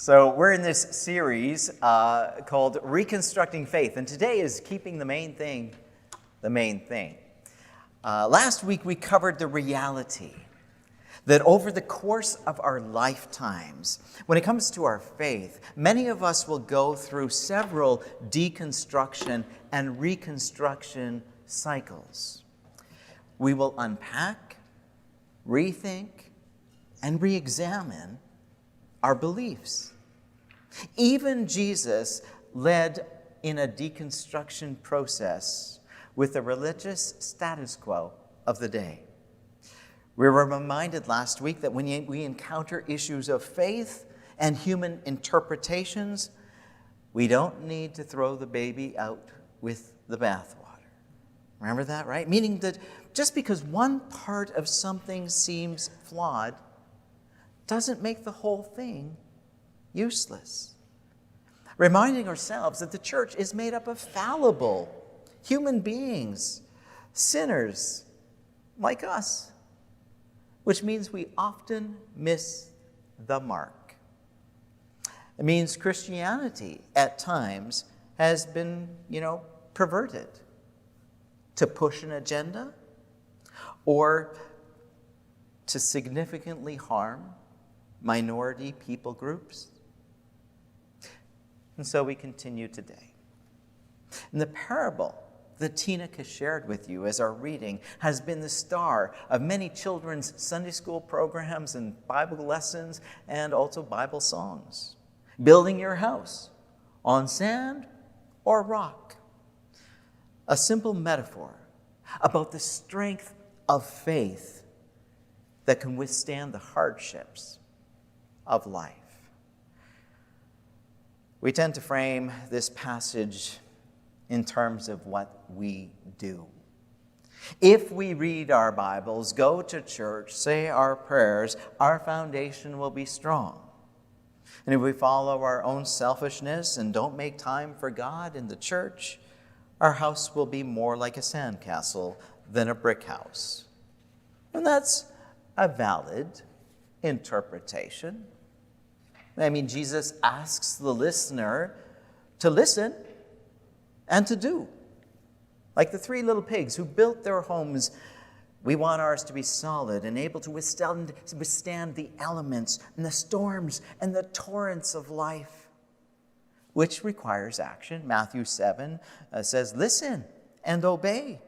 So we're in this series called Reconstructing Faith, and today is keeping the main thing the main thing. Last week we covered the reality that over the course of our lifetimes, when it comes to our faith, many of us will go through several deconstruction and reconstruction cycles. We will unpack, rethink, and re-examine our beliefs. Even Jesus led in a deconstruction process with the religious status quo of the day. We were reminded last week that when we encounter issues of faith and human interpretations, we don't need to throw the baby out with the bathwater. Remember that, right? Meaning that just because one part of something seems flawed doesn't make the whole thing useless. Reminding ourselves that the church is made up of fallible human beings, sinners like us, which means we often miss the mark. It means Christianity at times has been, perverted to push an agenda or to significantly harm minority people groups. And so we continue today. And the parable that Tina has shared with you as our reading has been the star of many children's Sunday school programs and Bible lessons and also Bible songs. Building your house on sand or rock. A simple metaphor about the strength of faith that can withstand the hardships of life. We tend to frame this passage in terms of what we do. If we read our Bibles, go to church, say our prayers, our foundation will be strong. And if we follow our own selfishness and don't make time for God in the church, our house will be more like a sandcastle than a brick house. And that's a valid interpretation. I mean, Jesus asks the listener to listen and to do. Like the three little pigs who built their homes, we want ours to be solid and able to withstand the elements and the storms and the torrents of life, which requires action. Matthew 7 says, listen and obey.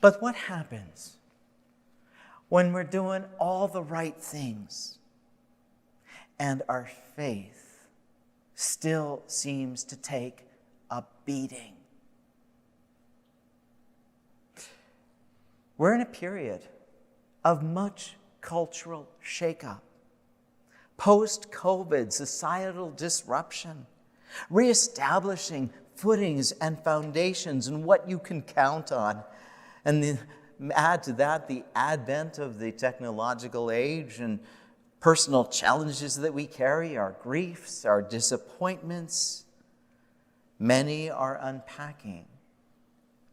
But what happens when we're doing all the right things and our faith still seems to take a beating? We're in a period of much cultural shakeup, post-COVID societal disruption, reestablishing footings and foundations and what you can count on. And add to that the advent of the technological age and personal challenges that we carry, our griefs, our disappointments. Many are unpacking,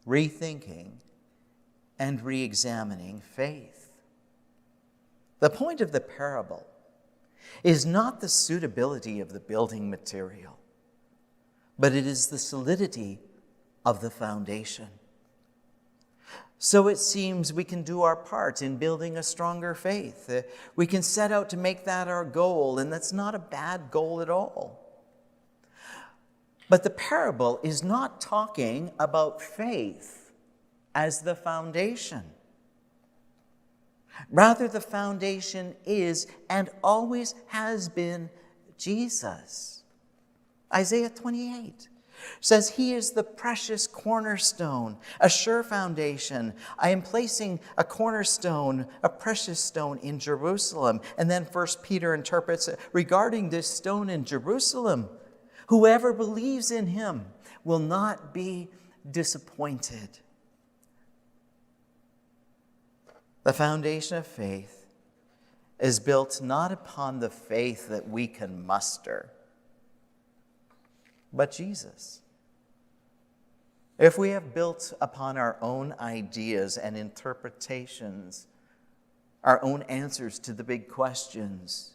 rethinking, and re-examining faith. The point of the parable is not the suitability of the building material, but it is the solidity of the foundation. So it seems we can do our part in building a stronger faith. We can set out to make that our goal, and that's not a bad goal at all. But the parable is not talking about faith as the foundation. Rather, the foundation is and always has been Jesus. Isaiah 28 says he is the precious cornerstone, a sure foundation. I am placing a cornerstone, a precious stone in Jerusalem. And then 1 Peter interprets regarding this stone in Jerusalem, whoever believes in him will not be disappointed. The foundation of faith is built not upon the faith that we can muster, but Jesus. If we have built upon our own ideas and interpretations, our own answers to the big questions,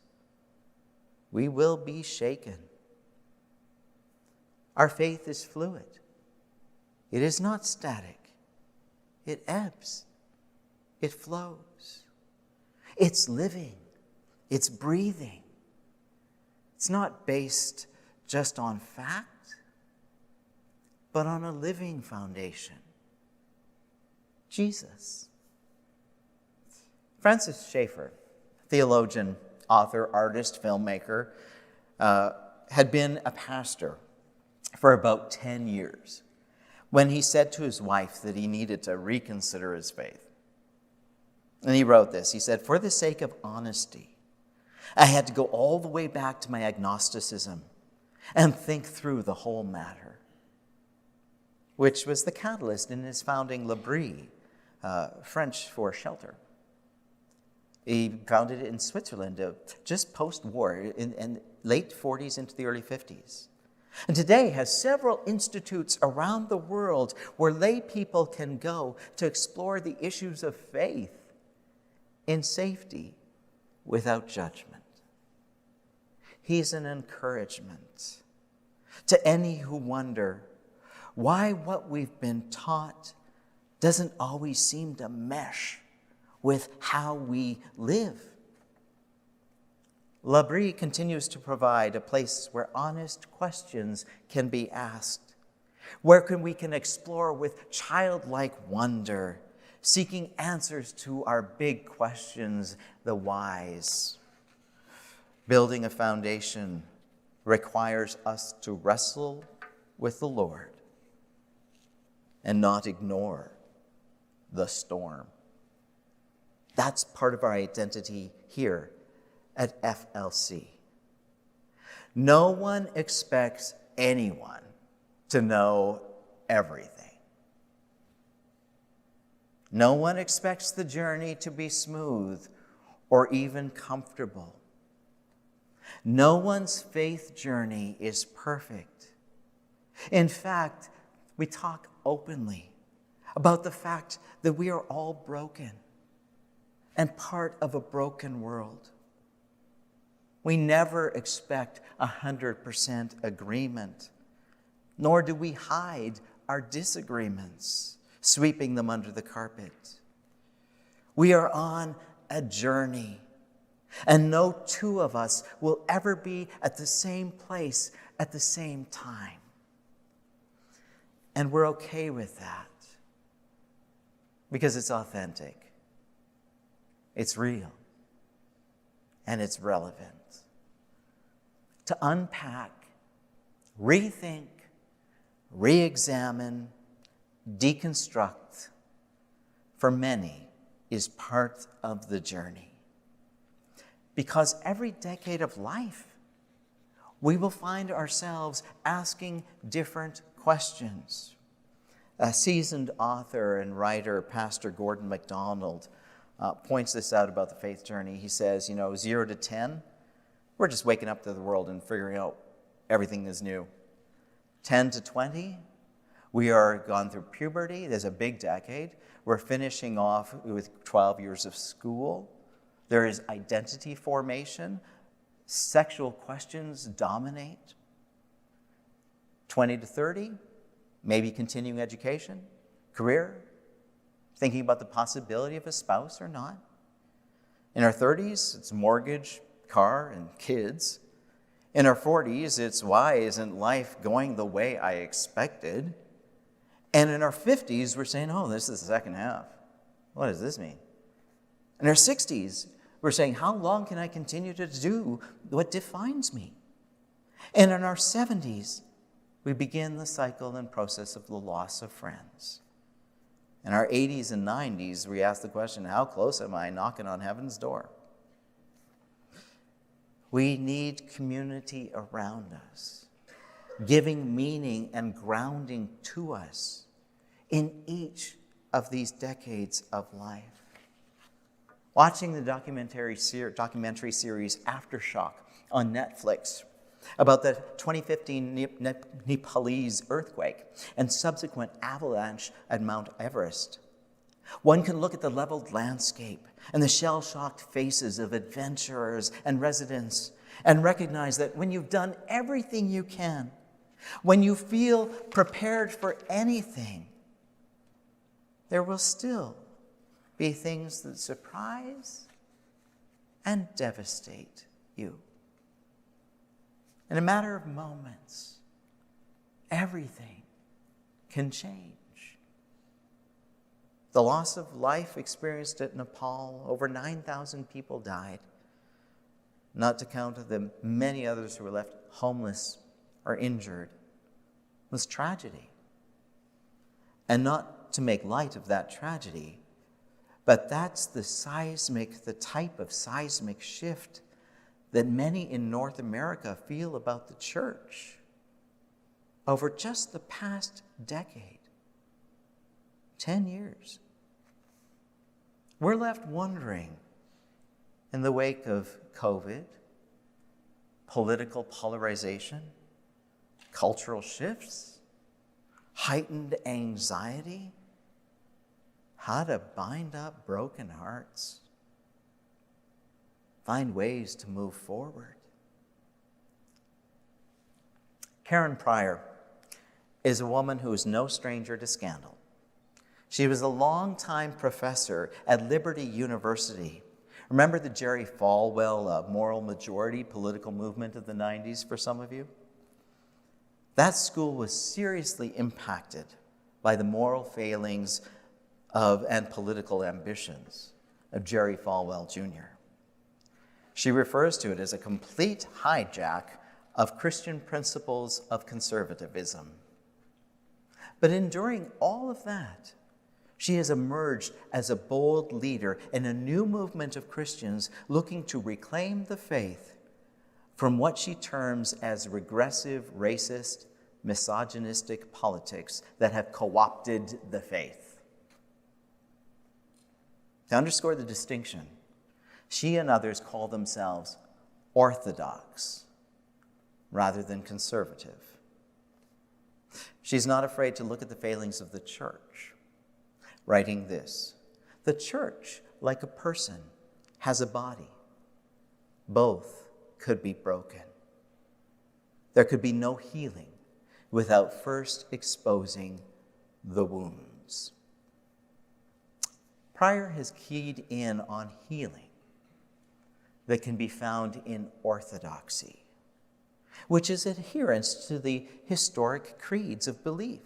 we will be shaken. Our faith is fluid. It is not static. It ebbs. It flows. It's living. It's breathing. It's not based just on fact, but on a living foundation. Jesus. Francis Schaeffer, theologian, author, artist, filmmaker, had been a pastor for about 10 years when he said to his wife that he needed to reconsider his faith. And he wrote this. He said, "For the sake of honesty, I had to go all the way back to my agnosticism and think through the whole matter," which was the catalyst in his founding L'Abri, French for shelter. He founded it in Switzerland just post-war, in late 40s into the early 50s. And today has several institutes around the world where lay people can go to explore the issues of faith in safety without judgment. He's an encouragement to any who wonder why what we've been taught doesn't always seem to mesh with how we live. L'Abri continues to provide a place where honest questions can be asked, where we can explore with childlike wonder, seeking answers to our big questions, the whys. Building a foundation requires us to wrestle with the Lord and not ignore the storm. That's part of our identity here at FLC. No one expects anyone to know everything. No one expects the journey to be smooth or even comfortable. No one's faith journey is perfect. In fact, we talk openly about the fact that we are all broken and part of a broken world. We never expect 100% agreement, nor do we hide our disagreements, sweeping them under the carpet. We are on a journey, and no two of us will ever be at the same place at the same time. And we're okay with that because it's authentic, it's real, and it's relevant. To unpack, rethink, re-examine, deconstruct, for many, is part of the journey. Because every decade of life, we will find ourselves asking different questions. A seasoned author and writer, Pastor Gordon MacDonald, points this out about the faith journey. He says, 0 to 10, we're just waking up to the world and figuring out everything is new. 10 to 20, we are gone through puberty. There's a big decade. We're finishing off with 12 years of school. There is identity formation. Sexual questions dominate. 20 to 30, maybe continuing education, career, thinking about the possibility of a spouse or not. In our 30s, it's mortgage, car, and kids. In our 40s, it's why isn't life going the way I expected? And in our 50s, we're saying, this is the second half. What does this mean? In our 60s, we're saying, how long can I continue to do what defines me? And in our 70s, we begin the cycle and process of the loss of friends. In our 80s and 90s, we ask the question, how close am I knocking on heaven's door? We need community around us, giving meaning and grounding to us in each of these decades of life. Watching the documentary series Aftershock on Netflix about the 2015 Nepalese earthquake and subsequent avalanche at Mount Everest, one can look at the leveled landscape and the shell-shocked faces of adventurers and residents and recognize that when you've done everything you can, when you feel prepared for anything, there will still be things that surprise and devastate you. In a matter of moments, everything can change. The loss of life experienced at Nepal, over 9,000 people died, not to count the many others who were left homeless or injured, was tragedy. And not to make light of that tragedy, but that's the type of seismic shift that many in North America feel about the church over just the past decade, 10 years. We're left wondering, in the wake of COVID, political polarization, cultural shifts, heightened anxiety, how to bind up broken hearts, find ways to move forward. Karen Pryor is a woman who is no stranger to scandal. She was a longtime professor at Liberty University. Remember the Jerry Falwell moral majority political movement of the 90s for some of you? That school was seriously impacted by the moral failings and political ambitions of Jerry Falwell Jr. She refers to it as a complete hijack of Christian principles of conservatism. But enduring all of that, she has emerged as a bold leader in a new movement of Christians looking to reclaim the faith from what she terms as regressive, racist, misogynistic politics that have co-opted the faith. To underscore the distinction, she and others call themselves orthodox rather than conservative. She's not afraid to look at the failings of the church, writing this: the church, like a person, has a body. Both could be broken. There could be no healing without first exposing the wounds. Pryor has keyed in on healing that can be found in orthodoxy, which is adherence to the historic creeds of belief,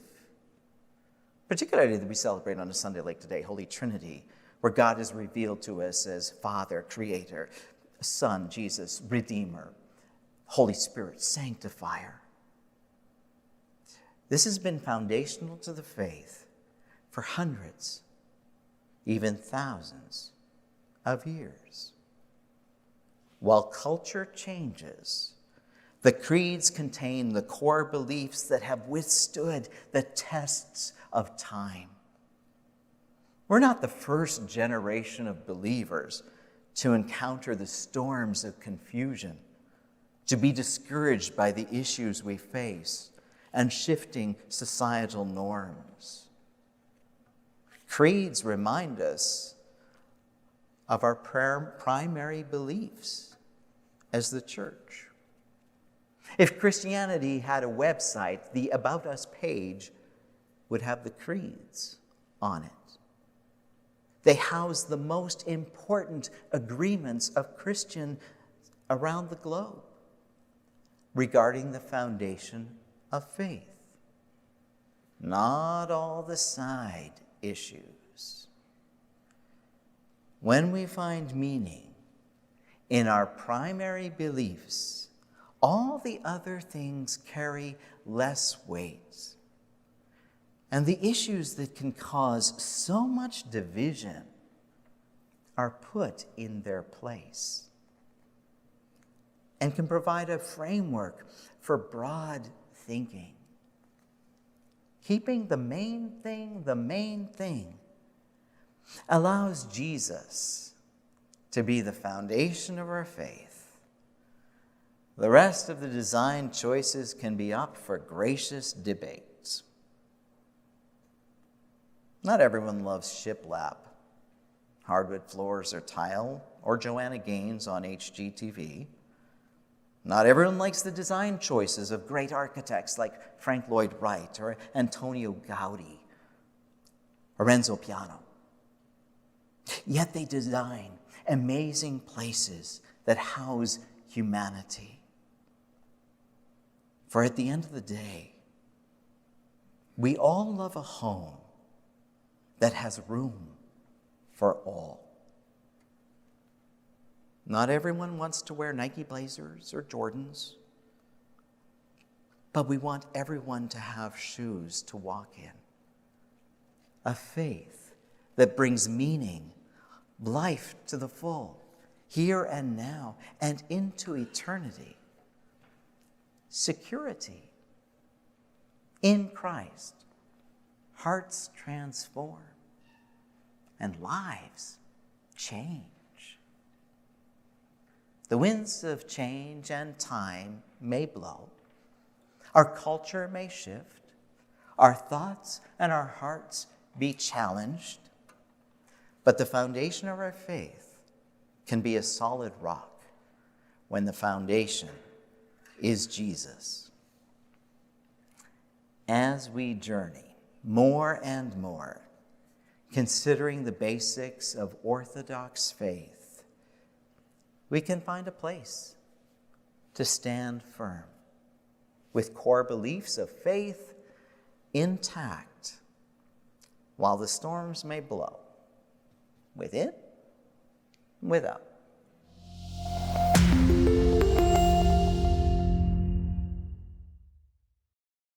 particularly that we celebrate on a Sunday like today, Holy Trinity, where God is revealed to us as Father, Creator, Son, Jesus, Redeemer, Holy Spirit, Sanctifier. This has been foundational to the faith for hundreds, even thousands of years. While culture changes, the creeds contain the core beliefs that have withstood the tests of time. We're not the first generation of believers to encounter the storms of confusion, to be discouraged by the issues we face and shifting societal norms. Creeds remind us of our primary beliefs as the church. If Christianity had a website, the About Us page would have the creeds on it. They house the most important agreements of Christians around the globe regarding the foundation of faith, not all the side issues. When we find meaning in our primary beliefs, all the other things carry less weight. And the issues that can cause so much division are put in their place and can provide a framework for broad thinking. Keeping the main thing, allows Jesus to be the foundation of our faith. The rest of the design choices can be up for gracious debates. Not everyone loves shiplap, hardwood floors or tile, or Joanna Gaines on HGTV. Not everyone likes the design choices of great architects like Frank Lloyd Wright or Antonio Gaudi or Renzo Piano. Yet they design amazing places that house humanity. For at the end of the day, we all love a home that has room for all. Not everyone wants to wear Nike Blazers or Jordans, but we want everyone to have shoes to walk in. A faith that brings meaning, life to the full, here and now, and into eternity. Security in Christ, hearts transform, and lives change. The winds of change and time may blow. Our culture may shift. Our thoughts and our hearts be challenged. But the foundation of our faith can be a solid rock when the foundation is Jesus. As we journey more and more, considering the basics of Orthodox faith, we can find a place to stand firm with core beliefs of faith intact while the storms may blow, within, without.